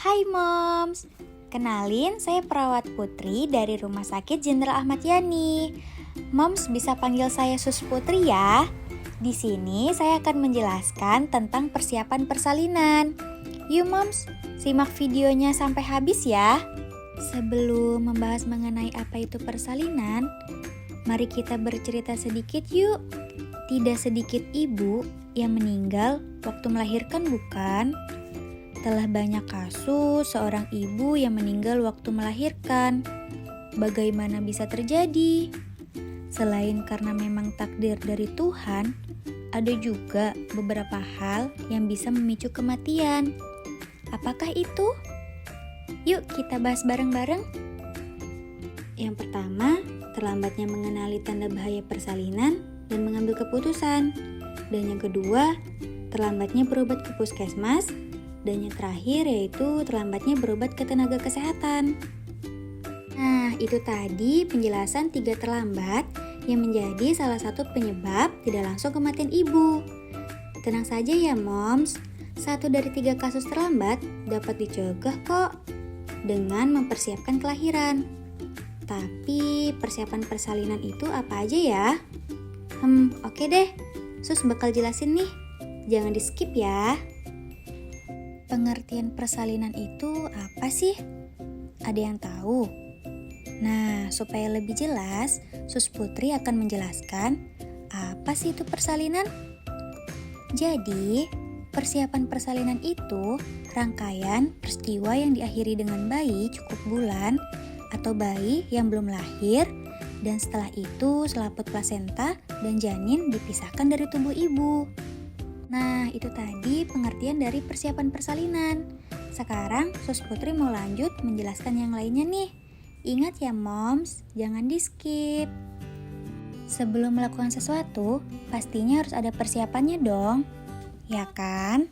Hai Moms, kenalin saya perawat Putri dari Rumah Sakit Jenderal Ahmad Yani. Moms bisa panggil saya Sus Putri ya. Di sini saya akan menjelaskan tentang persiapan persalinan. Yuk Moms, simak videonya sampai habis ya. Sebelum membahas mengenai apa itu persalinan, mari kita bercerita sedikit yuk. Tidak sedikit ibu yang meninggal waktu melahirkan bukan? Telah banyak kasus seorang ibu yang meninggal waktu melahirkan. Bagaimana bisa terjadi? Selain karena memang takdir dari Tuhan, ada juga beberapa hal yang bisa memicu kematian. Apakah itu? Yuk kita bahas bareng-bareng. Yang pertama, terlambatnya mengenali tanda bahaya persalinan dan mengambil keputusan. Dan yang kedua, terlambatnya berobat ke puskesmas. Dan yang terakhir yaitu terlambatnya berobat ke tenaga kesehatan. Nah, itu tadi penjelasan 3 terlambat yang menjadi salah satu penyebab tidak langsung kematian ibu. Tenang saja ya Moms, 1 dari 3 kasus terlambat dapat dicegah kok dengan mempersiapkan kelahiran. Tapi persiapan persalinan itu apa aja ya? Oke deh, Sus bakal jelasin nih, jangan di skip ya. Pengertian persalinan itu apa sih? Ada yang tahu? Nah, supaya lebih jelas, Sus Putri akan menjelaskan apa sih itu persalinan. Jadi, persiapan persalinan itu rangkaian peristiwa yang diakhiri dengan bayi cukup bulan atau bayi yang belum lahir, dan setelah itu selaput plasenta dan janin dipisahkan dari tubuh ibu. Nah, itu tadi pengertian dari persiapan persalinan. Sekarang Sus Putri mau lanjut menjelaskan yang lainnya nih. Ingat ya Moms, jangan di skip. Sebelum melakukan sesuatu, pastinya harus ada persiapannya dong. Ya kan?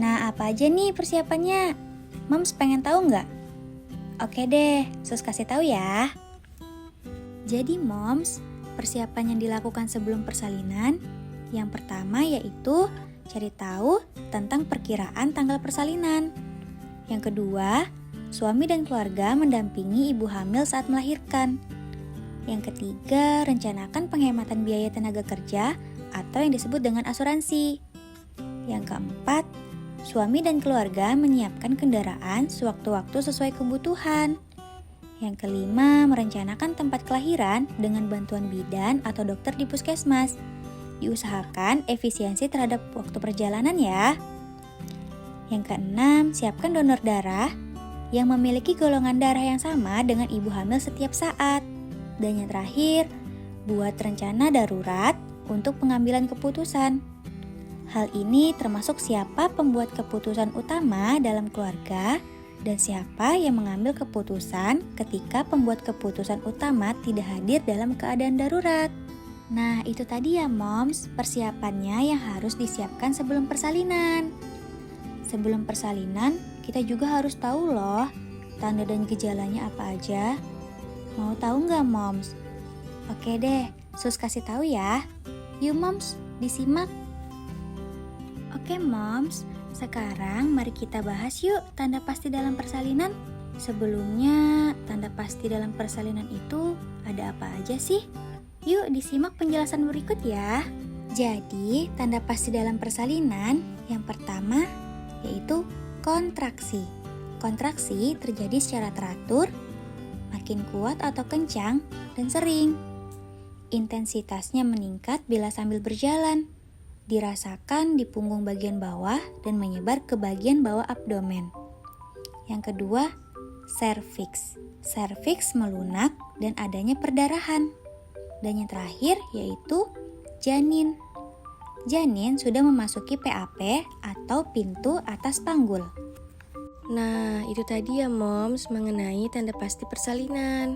Nah, apa aja nih persiapannya? Moms pengen tahu nggak? Oke deh, Sus kasih tahu ya. Jadi Moms, persiapan yang dilakukan sebelum persalinan, yang pertama yaitu cari tahu tentang perkiraan tanggal persalinan. Yang kedua, suami dan keluarga mendampingi ibu hamil saat melahirkan. Yang ketiga, rencanakan penghematan biaya tenaga kerja atau yang disebut dengan asuransi. Yang keempat, suami dan keluarga menyiapkan kendaraan sewaktu-waktu sesuai kebutuhan. Yang kelima, merencanakan tempat kelahiran dengan bantuan bidan atau dokter di puskesmas. Diusahakan efisiensi terhadap waktu perjalanan ya. Yang keenam, siapkan donor darah yang memiliki golongan darah yang sama dengan ibu hamil setiap saat. Dan yang terakhir, buat rencana darurat untuk pengambilan keputusan. Hal ini termasuk siapa pembuat keputusan utama dalam keluarga dan siapa yang mengambil keputusan ketika pembuat keputusan utama tidak hadir dalam keadaan darurat. Nah, itu tadi ya Moms, persiapannya yang harus disiapkan sebelum persalinan. Sebelum persalinan, kita juga harus tahu loh, tanda dan gejalanya apa aja. Mau tahu nggak Moms? Oke deh, Sus kasih tahu ya. Yuk Moms, disimak. Oke Moms, sekarang mari kita bahas yuk tanda pasti dalam persalinan. Sebelumnya, tanda pasti dalam persalinan itu ada apa aja sih? Yuk disimak penjelasan berikut ya. Jadi, tanda pasti dalam persalinan yang pertama yaitu kontraksi. Kontraksi terjadi secara teratur, makin kuat atau kencang, dan sering. Intensitasnya meningkat bila sambil berjalan. Dirasakan di punggung bagian bawah dan menyebar ke bagian bawah abdomen. Yang kedua, serviks. Serviks melunak dan adanya perdarahan. Dan yang terakhir yaitu janin. Janin sudah memasuki PAP atau pintu atas panggul. Nah, itu tadi ya Moms mengenai tanda pasti persalinan.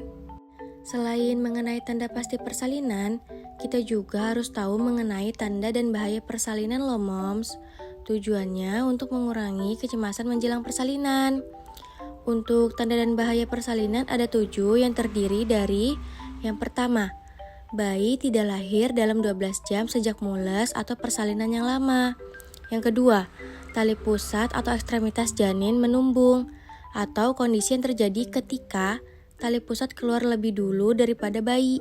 Selain mengenai tanda pasti persalinan, kita juga harus tahu mengenai tanda dan bahaya persalinan loh Moms. Tujuannya untuk mengurangi kecemasan menjelang persalinan. Untuk tanda dan bahaya persalinan ada 7 yang terdiri dari yang pertama, bayi tidak lahir dalam 12 jam sejak mules atau persalinan yang lama. Yang kedua, tali pusat atau ekstremitas janin menumbung. atau kondisi yang terjadi ketika tali pusat keluar lebih dulu daripada bayi.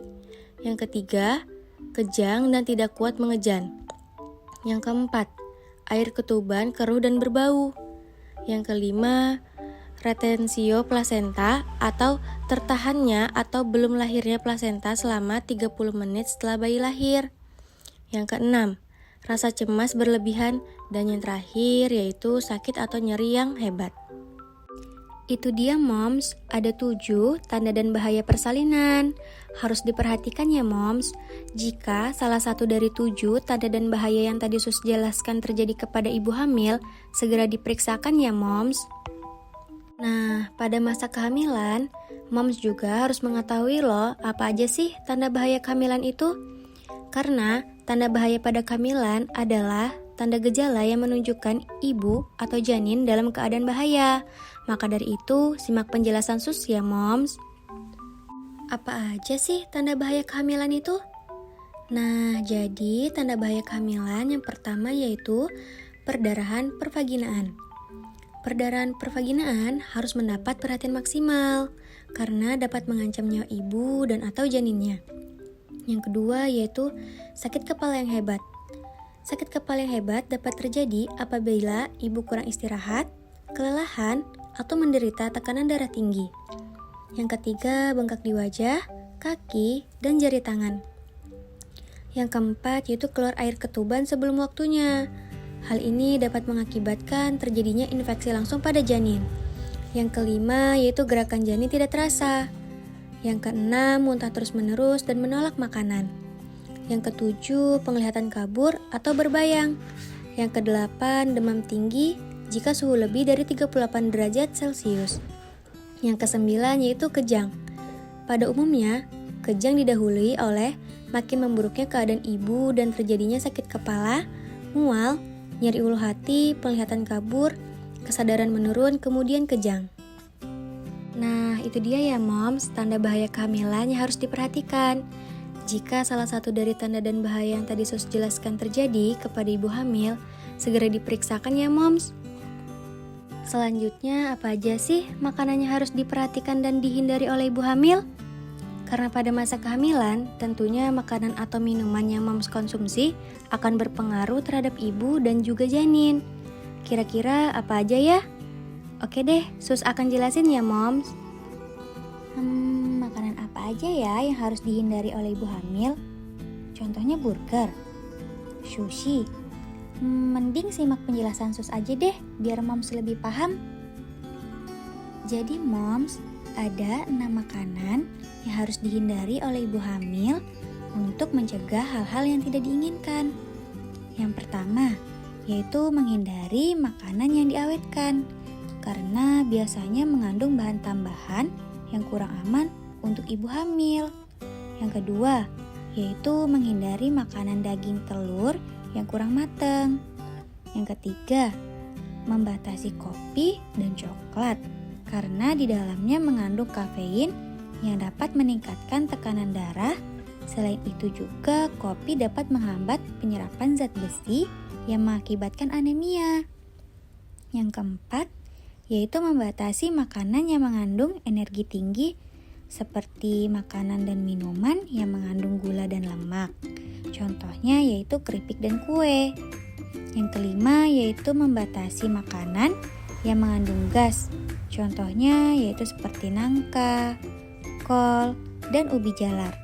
Yang ketiga, kejang dan tidak kuat mengejan. Yang keempat, air ketuban keruh dan berbau. Yang kelima, retensio plasenta atau tertahannya atau belum lahirnya plasenta selama 30 menit setelah bayi lahir. Yang keenam, rasa cemas berlebihan. Dan yang terakhir yaitu sakit atau nyeri yang hebat. Itu dia moms, ada 7 tanda dan bahaya persalinan. Harus diperhatikan ya moms, jika salah satu dari 7 tanda dan bahaya yang tadi Sus jelaskan terjadi kepada ibu hamil, segera diperiksakan ya moms. Nah, pada masa kehamilan, moms juga harus mengetahui loh apa aja sih tanda bahaya kehamilan itu. Karena tanda bahaya pada kehamilan adalah tanda gejala yang menunjukkan ibu atau janin dalam keadaan bahaya. Maka dari itu, simak penjelasan Sus ya moms. Apa aja sih tanda bahaya kehamilan itu? Nah, jadi tanda bahaya kehamilan yang pertama yaitu perdarahan pervaginaan. Perdarahan pervaginaan harus mendapat perhatian maksimal karena dapat mengancam nyawa ibu dan atau janinnya. Yang kedua yaitu sakit kepala yang hebat. Sakit kepala yang hebat dapat terjadi apabila ibu kurang istirahat, kelelahan, atau menderita tekanan darah tinggi. Yang ketiga, bengkak di wajah, kaki, dan jari tangan. Yang keempat yaitu keluar air ketuban sebelum waktunya. Hal ini dapat mengakibatkan terjadinya infeksi langsung pada janin. Yang kelima yaitu gerakan janin tidak terasa. Yang keenam, muntah terus-menerus dan menolak makanan. Yang ketujuh, penglihatan kabur atau berbayang. Yang kedelapan, demam tinggi jika suhu lebih dari 38 derajat Celcius. Yang kesembilan yaitu kejang. Pada umumnya, kejang didahului oleh makin memburuknya keadaan ibu dan terjadinya sakit kepala, mual, nyeri ulu hati, penglihatan kabur, kesadaran menurun, kemudian kejang. Nah, itu dia ya moms, tanda bahaya kehamilan yang harus diperhatikan. Jika salah satu dari tanda dan bahaya yang tadi Sus jelaskan terjadi kepada ibu hamil, segera diperiksakan ya moms. Selanjutnya, apa aja sih makanan yang harus diperhatikan dan dihindari oleh ibu hamil? Karena pada masa kehamilan, tentunya makanan atau minuman yang moms konsumsi akan berpengaruh terhadap ibu dan juga janin. Kira-kira apa aja ya? Oke deh, Sus akan jelasin ya moms. Makanan apa aja ya yang harus dihindari oleh ibu hamil? Contohnya burger, sushi. Mending simak penjelasan Sus aja deh, biar moms lebih paham. Jadi moms, ada 6 makanan yang harus dihindari oleh ibu hamil untuk mencegah hal-hal yang tidak diinginkan. Yang pertama, yaitu menghindari makanan yang diawetkan, karena biasanya mengandung bahan tambahan yang kurang aman untuk ibu hamil. Yang kedua, yaitu menghindari makanan daging telur yang kurang matang. Yang ketiga, membatasi kopi dan coklat karena di dalamnya mengandung kafein yang dapat meningkatkan tekanan darah. Selain itu juga kopi dapat menghambat penyerapan zat besi yang mengakibatkan anemia. Yang keempat, yaitu membatasi makanan yang mengandung energi tinggi seperti makanan dan minuman yang mengandung gula dan lemak. Contohnya yaitu keripik dan kue. Yang kelima yaitu membatasi makanan yang mengandung gas. Contohnya yaitu seperti nangka, kol, dan ubi jalar.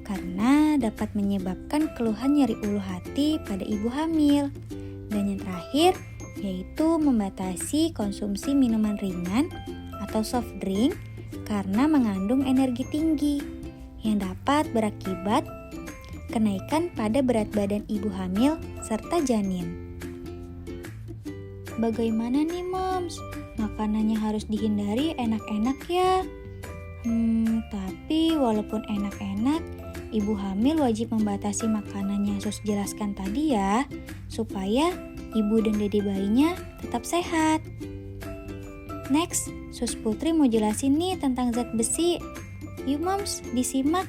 Karena dapat menyebabkan keluhan nyeri ulu hati pada ibu hamil. Dan yang terakhir yaitu membatasi konsumsi minuman ringan atau soft drink karena mengandung energi tinggi yang dapat berakibat kenaikan pada berat badan ibu hamil serta janin. Bagaimana nih moms? Makanannya harus dihindari enak-enak ya? Tapi walaupun enak-enak, ibu hamil wajib membatasi makanan yang Sus jelaskan tadi ya, supaya ibu dan dede bayinya tetap sehat. Next, Sus Putri mau jelasin nih tentang zat besi. Yuk moms, disimak.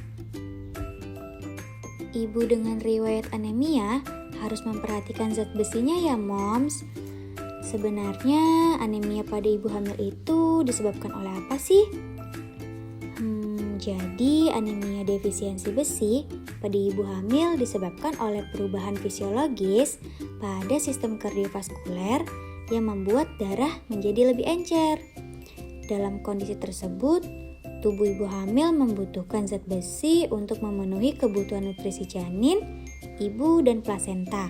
Ibu dengan riwayat anemia harus memperhatikan zat besinya ya moms. Sebenarnya anemia pada ibu hamil itu disebabkan oleh apa sih? Jadi anemia defisiensi besi pada ibu hamil disebabkan oleh perubahan fisiologis pada sistem kardiovaskuler yang membuat darah menjadi lebih encer. Dalam kondisi tersebut, tubuh ibu hamil membutuhkan zat besi untuk memenuhi kebutuhan nutrisi janin, ibu, dan plasenta.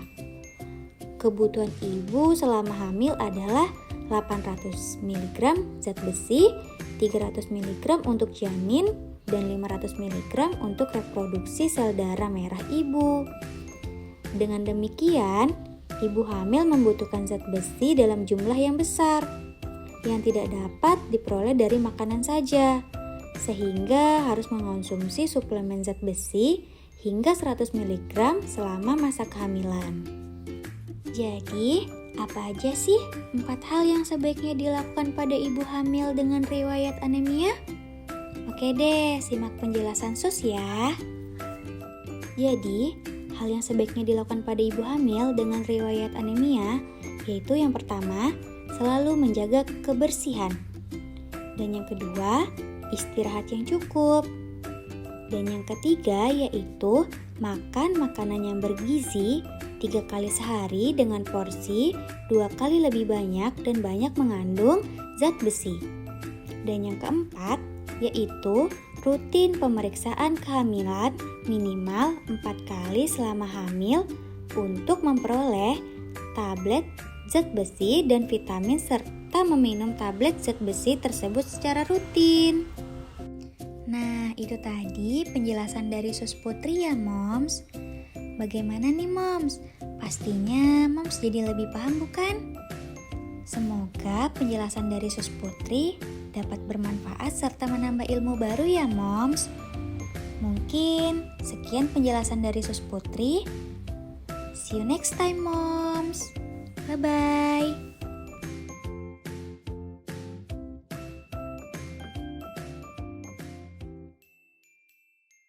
Kebutuhan ibu selama hamil adalah 800 mg zat besi, 300 mg untuk janin, dan 500 mg untuk reproduksi sel darah merah ibu. Dengan demikian, ibu hamil membutuhkan zat besi dalam jumlah yang besar, yang tidak dapat diperoleh dari makanan saja, sehingga harus mengonsumsi suplemen zat besi hingga 100 mg selama masa kehamilan. Jadi, apa aja sih 4 hal yang sebaiknya dilakukan pada ibu hamil dengan riwayat anemia? Oke deh, simak penjelasan Sus ya. Jadi, hal yang sebaiknya dilakukan pada ibu hamil dengan riwayat anemia yaitu yang pertama, selalu menjaga kebersihan. Dan yang kedua, istirahat yang cukup. Dan yang ketiga yaitu makan makanan yang bergizi 3 kali sehari dengan porsi 2 kali lebih banyak dan banyak mengandung zat besi. Dan yang keempat yaitu rutin pemeriksaan kehamilan minimal 4 kali selama hamil untuk memperoleh tablet zat besi dan vitamin serta meminum tablet zat besi tersebut secara rutin. Nah, itu tadi penjelasan dari Sus Putri ya, Moms. Bagaimana nih, Moms? Pastinya Moms jadi lebih paham bukan? Semoga penjelasan dari Sus Putri dapat bermanfaat serta menambah ilmu baru ya, Moms. Mungkin sekian penjelasan dari Sus Putri. See you next time, Moms. Bye-bye.